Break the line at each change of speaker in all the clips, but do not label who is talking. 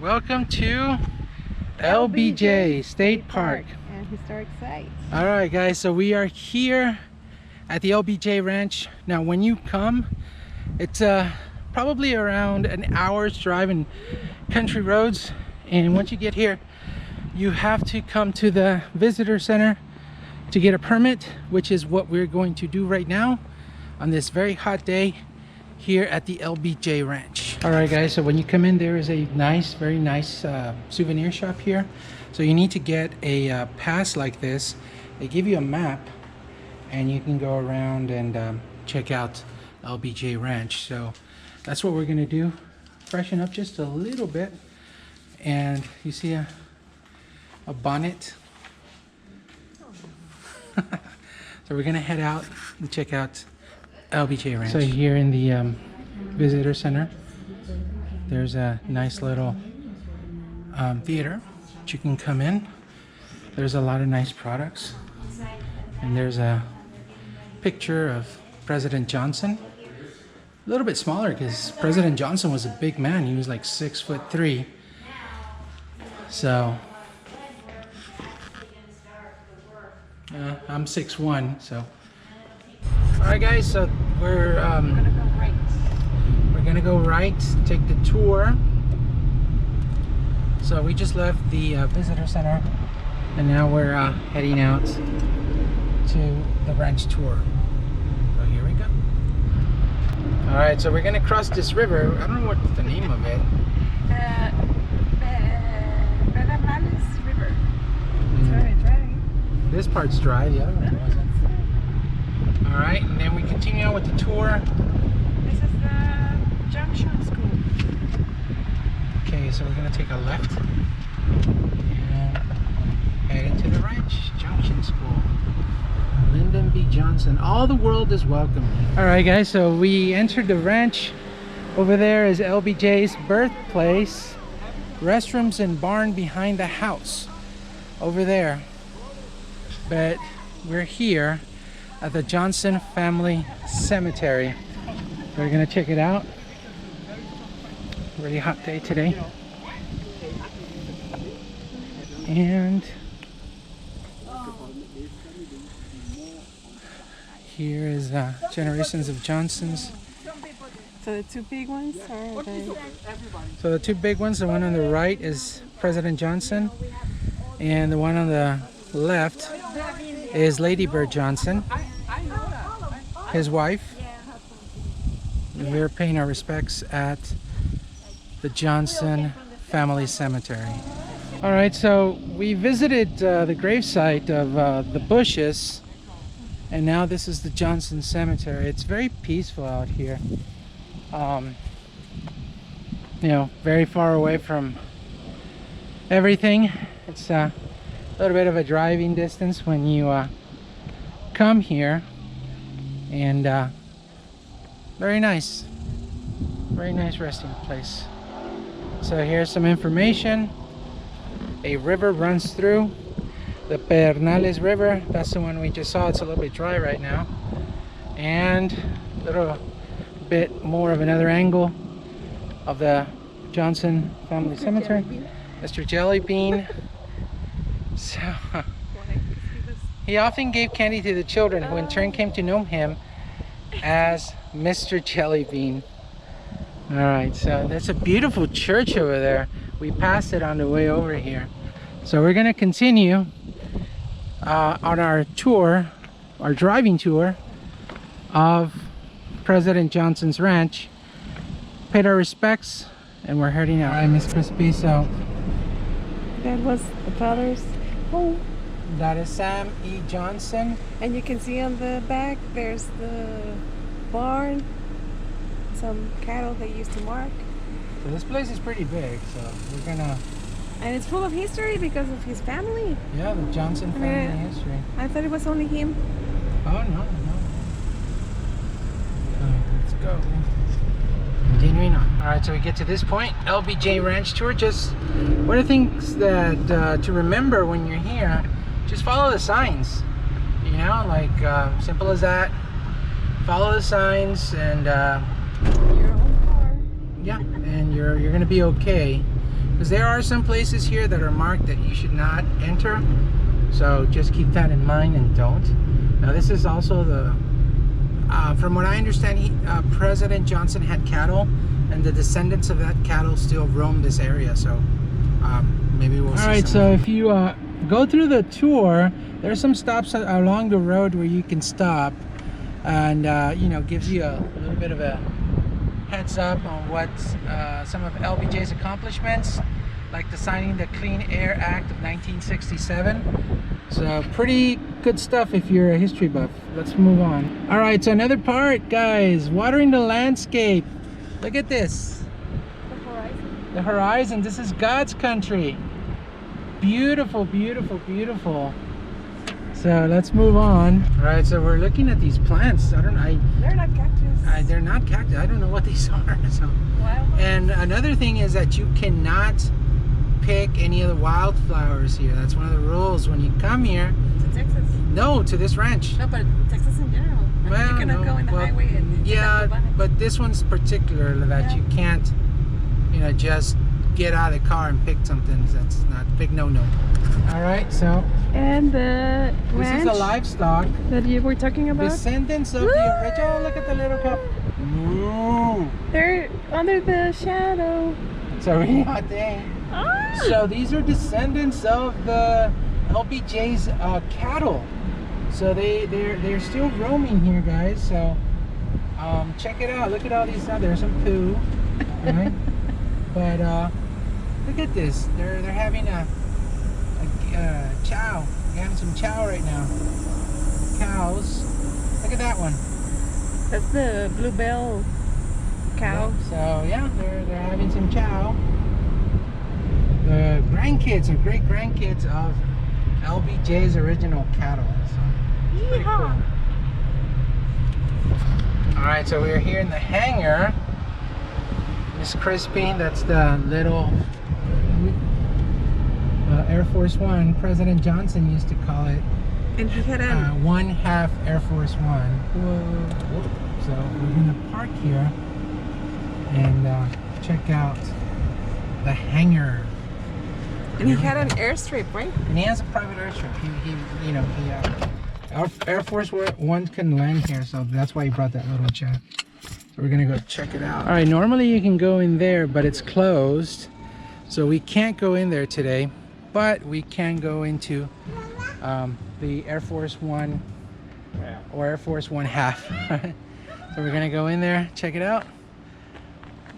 Welcome to LBJ State Park
and historic sites.
All right, guys, so we are here at the LBJ Ranch. Now, when you come, it's probably around an hour's drive in country roads, and once you get here, you have to come to the visitor center to get a permit, which is what we're going to do right now on this very hot day here at the LBJ Ranch. All right, guys, so when you come in, there is a nice, very nice souvenir shop here. So you need to get a pass like this. They give you a map and you can go around and check out LBJ Ranch. So that's what we're gonna do. Freshen up just a little bit. And you see a bonnet. So we're gonna head out and check out LBJ Ranch. So here in the visitor center, there's a nice little theater that you can come in. There's a lot of nice products, and there's a picture of President Johnson. A little bit smaller because President Johnson was a big man. He was like 6'3". So I'm 6'1", so. Alright, guys, so we're gonna go right, take the tour. So we just left the visitor center, and now we're heading out to the ranch tour. So here we go. Alright, so we're gonna cross this river. I don't know what's the name of it.
River. It's very dry.
This part's dry, the other one wasn't. Alright, and then we continue on with the tour.
This is the Junction School.
Okay, so we're gonna take a left and head into the ranch. Junction School. Lyndon B. Johnson. All the world is welcome. Alright, guys, so we entered the ranch. Over there is LBJ's birthplace. Restrooms and barn behind the house. Over there. But we're here at the Johnson Family Cemetery. We're gonna check it out. Really hot day today. And here is generations of Johnsons.
So the two big ones are they?
So the two big ones, the one on the right is President Johnson, and the one on the left is Lady Bird Johnson, his wife. And we're paying our respects at the Johnson Family Cemetery. All right, so we visited the gravesite of the Bushes, and now this is the Johnson Cemetery. It's very peaceful out here. You know, very far away from everything. It's a little bit of a driving distance when you come here, and very nice resting place. So here's some information. A river runs through, the Pedernales River. That's the one we just saw. It's a little bit dry right now, and a little bit more of another angle of the Johnson Family Cemetery. Mr. Jellybean. So he often gave candy to the children, who in turn came to know him as Mr. Jellybean. All right, so that's a beautiful church over there. We passed it on the way over here. So we're gonna continue on our tour, our driving tour of President Johnson's ranch. Paid our respects, and we're heading out. All right, Miss Crispy, so
That was the father's home.
that is Sam E. Johnson.
And you can see on the back there's the barn, some cattle they used to mark.
So this place is pretty big, so we're gonna,
And it's full of history because of his family.
yeah, the Johnson family history.
I thought it was only him.
Oh, no. Let's go. Continuing on. All right, so we get to this point, LBJ Ranch tour. Just one of the things that to remember when you're here, just follow the signs. You know, like simple as that. Follow the signs, and
Your own car.
yeah, and you're gonna be okay. because there are some places here that are marked that you should not enter, so just keep that in mind and don't. Now this is also the from what I understand, President Johnson had cattle, and the descendants of that cattle still roam this area, so maybe we'll see. Alright, so if you go through the tour, there's some stops along the road where you can stop, and you know, gives you a little bit of a heads up on what some of LBJ's accomplishments, like the signing the Clean Air Act of 1967. So pretty good stuff if you're a history buff. Let's move on. All right, so another part, guys, watering the landscape. Look at this.
The horizon.
The horizon. This is God's country. Beautiful, beautiful, beautiful. So let's move on. All right, so we're looking at these plants.
They're not cactus.
They're not cactus. I don't know what these are. So.
Wildlife.
And another thing is that you cannot pick any of the wildflowers here. That's one of the rules when you come here.
To Texas.
No, to this ranch.
No, but Texas in general.
Well,
you cannot go in the highway and
yeah, but this one's particular that you can't, you know, just get out of the car and pick something. That's not big no-no. All right, so
and the
this
ranch
is the livestock
that you were talking about.
Descendants of the original. Look at the little cup. Ooh.
They're under the shadow.
It's a really hot day.
Ah.
So these are descendants of the LBJ's cattle. So they're still roaming here, guys. So check it out. Look at all these. There's some poo, right? But look at this. They're having a chow. They're having some chow right now. Cows. Look at that one.
That's the bluebell cow.
Yeah, so yeah, they're having some chow. The grandkids or great grandkids of LBJ's original cattle. So pretty cool. All right, so we're here in the hangar. Miss Crispy, that's the little Air Force One. President Johnson used to call it.
And he had a
1/2 Air Force One. Whoa. So we're gonna park here and check out the hangar.
And he had an airstrip, right?
And he has a private airstrip. Our Air Force One can land here, so that's why he brought that little jet. So we're gonna go check it out. All right, normally you can go in there, but it's closed, so we can't go in there today. But we can go into the Air Force One or Air Force 1/2. So we're gonna go in there, check it out,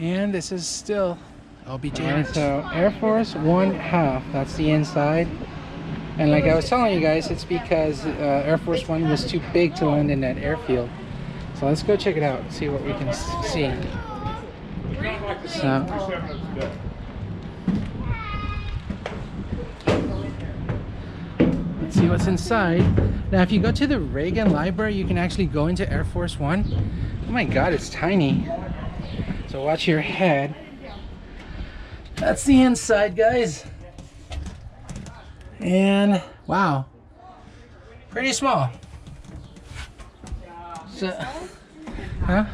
and this is still LBJ Ranch. So Air Force 1/2, that's the inside. And like I was telling you guys, it's because Air Force One was too big to land in that airfield. So let's go check it out, see what we can see. So let's see what's inside. Now if you go to the Reagan Library, you can actually go into Air Force One. Oh my god, it's tiny. So watch your head. That's the inside, guys. And wow, pretty small. So, huh?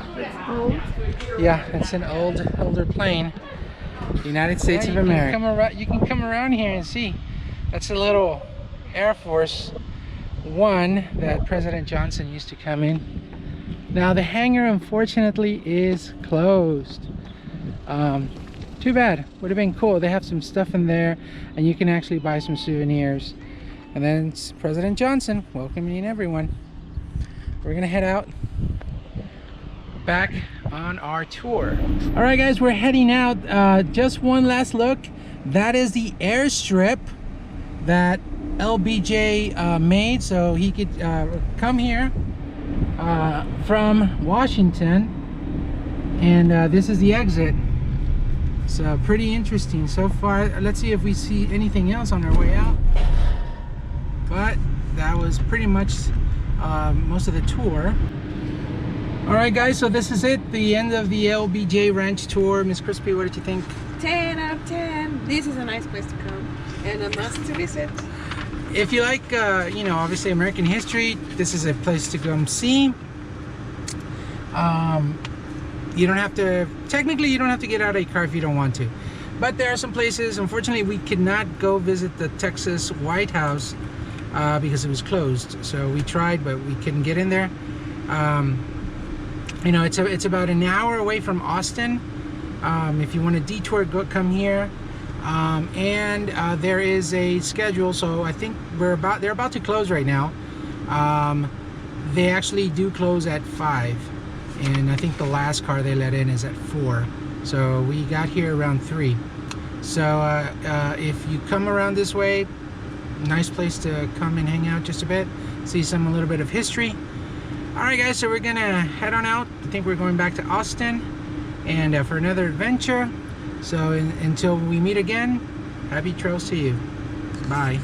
Yeah, it's an older plane. United States of America. You can come around here and see. That's a little Air Force One that President Johnson used to come in. Now the hangar unfortunately is closed. Too bad. Would have been cool. They have some stuff in there and you can actually buy some souvenirs. And then it's President Johnson welcoming everyone. We're gonna head out back on our tour. All right guys, we're heading out. Just one last look. That is the airstrip that LBJ made so he could come here from Washington, and this is the exit. So pretty interesting so far. Let's see if we see anything else on our way out, but that was pretty much most of the tour. All right guys, so this is it, the end of the LBJ Ranch tour. Miss Crispy, what did you think?
10 out of 10. This is a nice place to come and a must to visit.
If you like, you know, obviously American history, this is a place to come see. You don't have to, technically you don't have to get out of your car if you don't want to. But there are some places, unfortunately, we could not go visit the Texas White House because it was closed. So we tried, but we couldn't get in there. You know, it's about an hour away from Austin. If you want to detour, come here. There is a schedule, so I think they're about to close right now. They actually do close at 5, and I think the last car they let in is at 4. So we got here around 3. So if you come around this way, nice place to come and hang out just a bit, see a little bit of history. All right, guys, so we're gonna head on out. I think we're going back to Austin and for another adventure. So until we meet again, happy trails to you. Bye.